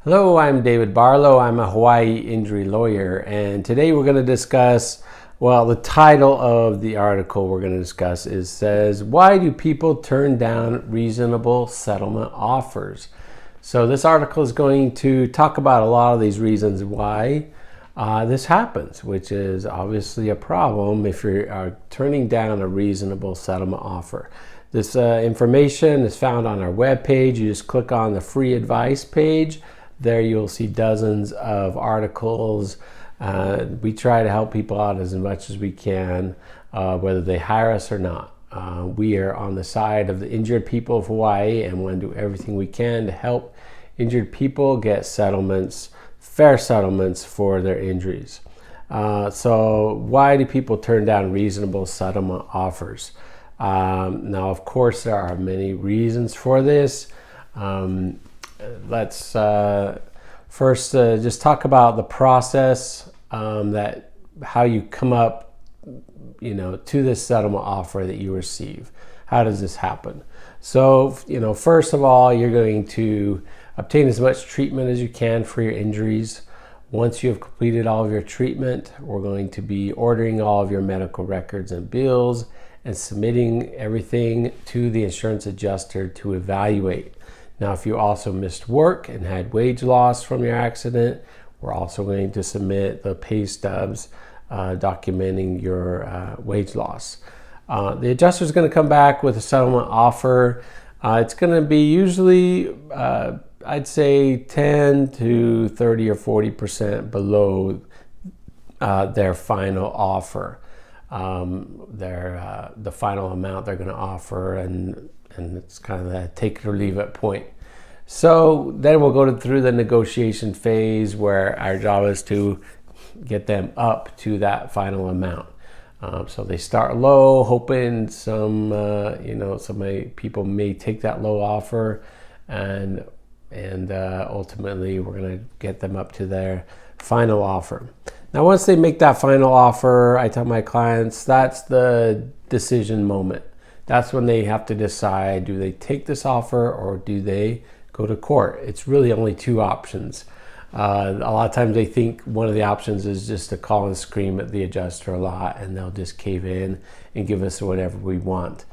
Hello, I'm David Barlow. I'm a Hawaii injury lawyer, and today we're going to discuss, well, the title of the article we're going to discuss says, why do people turn down reasonable settlement offers? So this article is going to talk about a lot of these reasons why this happens, which is obviously a problem if you are turning down a reasonable settlement offer. This information is found on our webpage. You just click on the free advice page. There you'll see dozens of articles. We try to help people out as much as we can, whether they hire us or not. We are on the side of the injured people of Hawaii and want to do everything we can to help injured people get settlements, fair settlements for their injuries. So why do people turn down reasonable settlement offers? Now, of course, there are many reasons for this. Let's first just talk about the process, that how you come up, to this settlement offer that you receive. How does this happen? So, first of all, you're going to obtain as much treatment as you can for your injuries. Once you have completed all of your treatment, we're going to be ordering all of your medical records and bills and submitting everything to the insurance adjuster to evaluate. Now, if you also missed work and had wage loss from your accident, we're also going to submit the pay stubs documenting your wage loss. The adjuster is going to come back with a settlement offer. It's going to be usually, I'd say 10 to 30 or 40% below their final offer, the final amount they're going to offer, and it's kind of that take it or leave it point. So then we'll go through the negotiation phase where our job is to get them up to that final amount. So they start low, hoping some people may take that low offer, and ultimately we're going to get them up to their final offer. Now, once they make that final offer, I tell my clients that's the decision moment. That's when they have to decide, do they take this offer or do they go to court? It's really only two options. A lot of times they think one of the options is just to call and scream at the adjuster a lot, and they'll just cave in and give us whatever we want.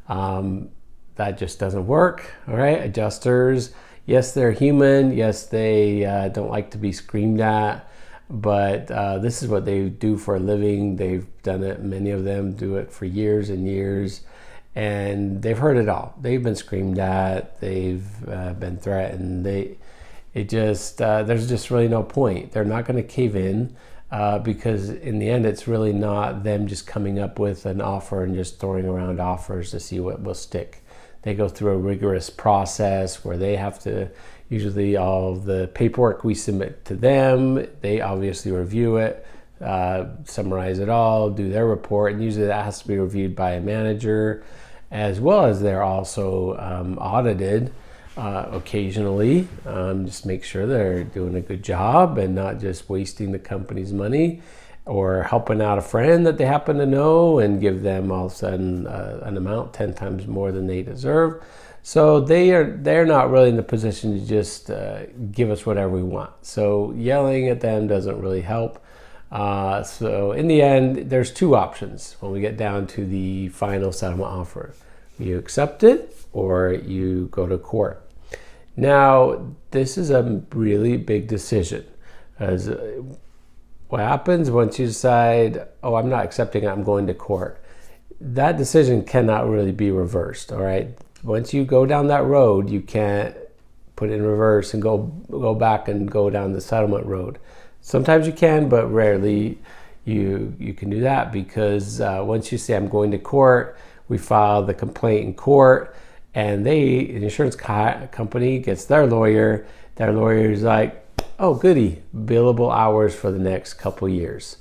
That just doesn't work, all right? Adjusters, yes, they're human. Yes, they don't like to be screamed at, but this is what they do for a living. They've done it. Many of them do it for years and years. And they've heard it all. They've been screamed at. They've been threatened. There's just really no point. They're not going to cave in because in the end, it's really not them just coming up with an offer and just throwing around offers to see what will stick. They go through a rigorous process where they have to, usually all of the paperwork we submit to them, they obviously review it, summarize it all, do their report, and usually that has to be reviewed by a manager, as well as they're also audited occasionally, just make sure they're doing a good job and not just wasting the company's money or helping out a friend that they happen to know and give them all of a sudden an amount 10 times more than they deserve. So they're not really in the position to just give us whatever we want. So yelling at them doesn't really help. So in the end, there's two options when we get down to the final settlement offer. You accept it or you go to court. Now, this is a really big decision. As what happens once you decide, oh, I'm not accepting it, I'm going to court. That decision cannot really be reversed, all right? Once you go down that road, you can't put it in reverse and go back and go down the settlement road. Sometimes you can, but rarely you can do that, because once you say I'm going to court, we file the complaint in court, and the insurance company gets their lawyer. Their lawyer is like, oh, goody, billable hours for the next couple years.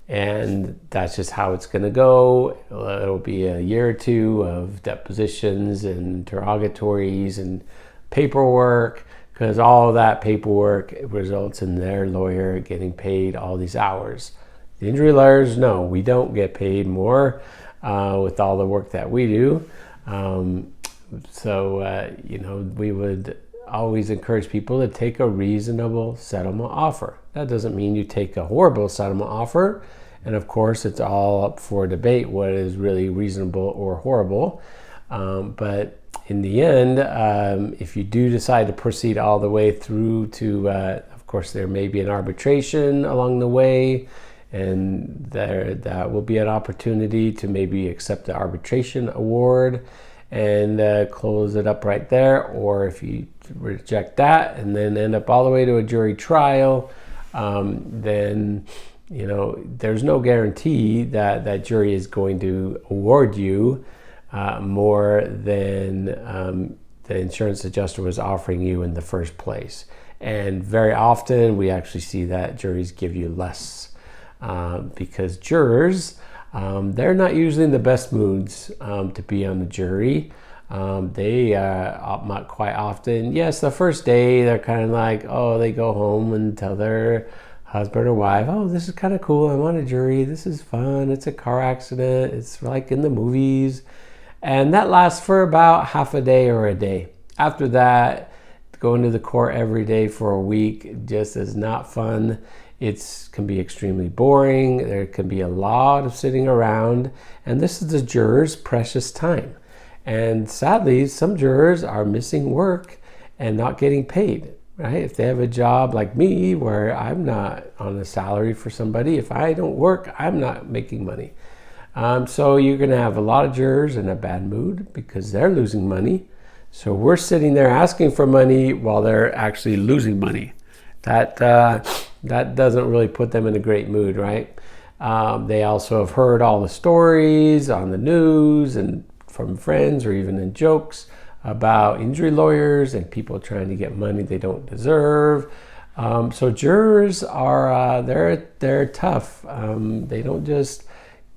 And that's just how it's going to go. It'll be a year or two of depositions and interrogatories and paperwork, because all of that paperwork results in their lawyer getting paid all these hours. The injury lawyers, no, we don't get paid more with all the work that we do. We would always encourage people to take a reasonable settlement offer. That doesn't mean you take a horrible settlement offer. And of course, it's all up for debate what is really reasonable or horrible. But in the end, if you do decide to proceed all the way through to, of course, there may be an arbitration along the way, and that will be an opportunity to maybe accept the arbitration award and close it up right there. Or if you reject that and then end up all the way to a jury trial, then there's no guarantee that that jury is going to award you more than the insurance adjuster was offering you in the first place. And very often we actually see that juries give you less because jurors, they're not usually in the best moods to be on the jury. They not quite often, yes, the first day they're kind of like, oh, they go home and tell their husband or wife, oh, this is kind of cool, I'm on a jury, this is fun, it's a car accident, it's like in the movies. And that lasts for about half a day or a day. After that, going to the court every day for a week just is not fun. It can be extremely boring. There can be a lot of sitting around, and this is the jurors' precious time. And sadly, some jurors are missing work and not getting paid, right? If they have a job like me where I'm not on a salary for somebody, if I don't work, I'm not making money. So you're going to have a lot of jurors in a bad mood because they're losing money. So we're sitting there asking for money while they're actually losing money. That doesn't really put them in a great mood, right? They also have heard all the stories on the news and from friends or even in jokes about injury lawyers and people trying to get money they don't deserve. So jurors are they're tough. They don't just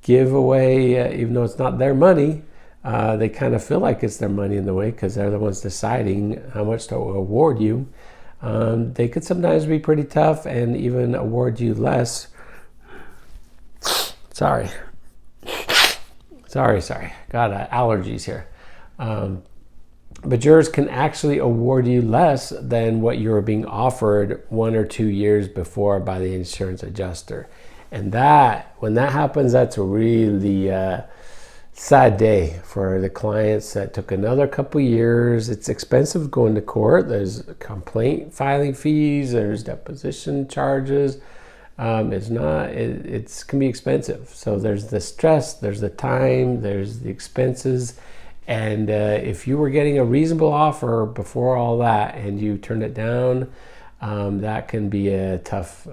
give away, even though it's not their money. They kind of feel like it's their money in the way because they're the ones deciding how much to award you. They could sometimes be pretty tough and even award you less. Sorry. Got allergies here. But jurors can actually award you less than what you were being offered 1 or 2 years before by the insurance adjuster. And when that happens, that's a really sad day for the clients. That took another couple years. It's expensive going to court. There's complaint filing fees. There's deposition charges. It can be expensive. So there's the stress, there's the time, there's the expenses. And if you were getting a reasonable offer before all that and you turned it down, that can be a tough,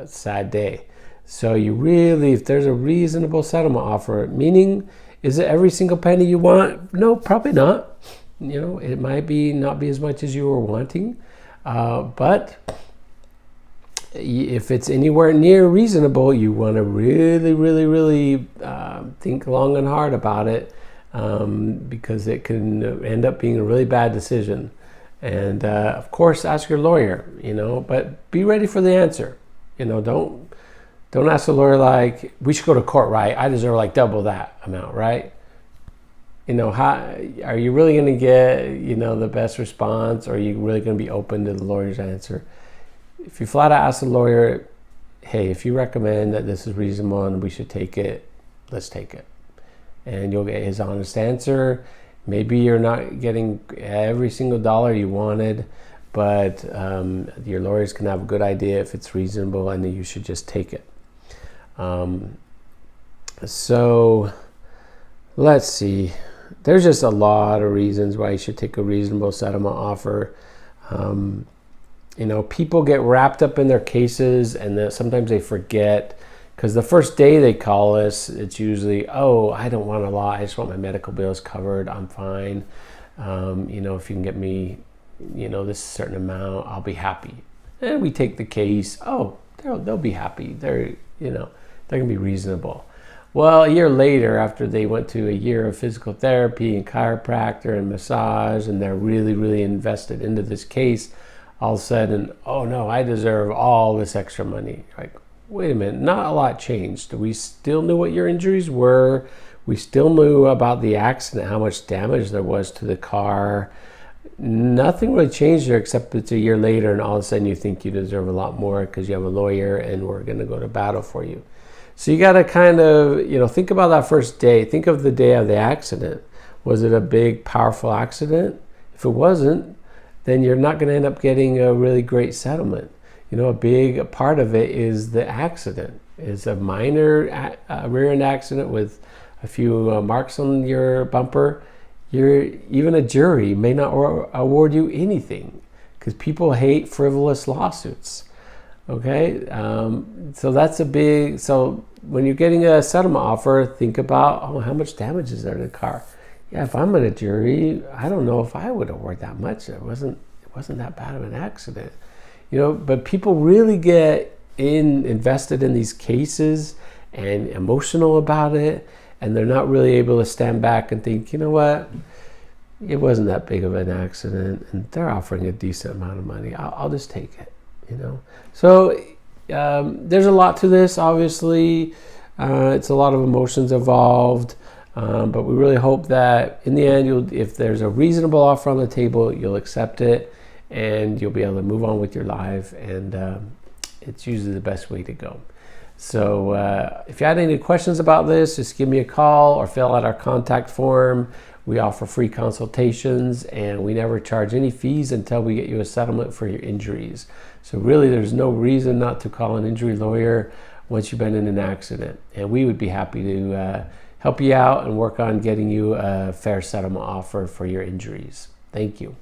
sad day. So if there's a reasonable settlement offer, meaning, is it every single penny you want? No, probably not. It might not be as much as you were wanting, but if it's anywhere near reasonable, you want to really, really, really think long and hard about it, because it can end up being a really bad decision. And of course, ask your lawyer, but be ready for the answer. Don't ask the lawyer like, we should go to court, right? I deserve like double that amount, right? How are you really going to get, the best response? Or are you really going to be open to the lawyer's answer? If you flat out ask the lawyer, hey, if you recommend that this is reasonable and we should take it, let's take it. And you'll get his honest answer. Maybe you're not getting every single dollar you wanted, but your lawyers can have a good idea if it's reasonable and you should just take it. So let's see. There's just a lot of reasons why you should take a reasonable settlement offer. People get wrapped up in their cases and then sometimes they forget, because the first day they call us, it's usually, oh, I don't want a lot. I just want my medical bills covered. I'm fine. If you can get me, this certain amount, I'll be happy. And we take the case. Oh, they'll be happy. They're going to be reasonable. Well, a year later, after they went to a year of physical therapy and chiropractor and massage, and they're really, really invested into this case, all of a sudden, oh no, I deserve all this extra money. Like, wait a minute, not a lot changed. We still knew what your injuries were. We still knew about the accident, how much damage there was to the car. nothing really changed there except it's a year later and all of a sudden you think you deserve a lot more because you have a lawyer and we're going to go to battle for you. So you got to kind of, think about that first day. Think of the day of the accident. Was it a big, powerful accident? If it wasn't, then you're not going to end up getting a really great settlement. A big part of it is the accident. It's a minor rear end accident with a few marks on your bumper. Even a jury may not award you anything because people hate frivolous lawsuits. Okay, so that's so when you're getting a settlement offer, think about, how much damage is there to the car? Yeah, if I'm in a jury, I don't know if I would award that much. It wasn't that bad of an accident. But people really get invested in these cases and emotional about it, and they're not really able to stand back and think, what? It wasn't that big of an accident, and they're offering a decent amount of money. I'll just take it, So there's a lot to this, obviously. It's a lot of emotions involved, but we really hope that in the end, if there's a reasonable offer on the table, you'll accept it, and you'll be able to move on with your life, and it's usually the best way to go. So if you had any questions about this, just give me a call or fill out our contact form. We offer free consultations, and we never charge any fees until we get you a settlement for your injuries. So really, there's no reason not to call an injury lawyer once you've been in an accident. And we would be happy to help you out and work on getting you a fair settlement offer for your injuries. Thank you.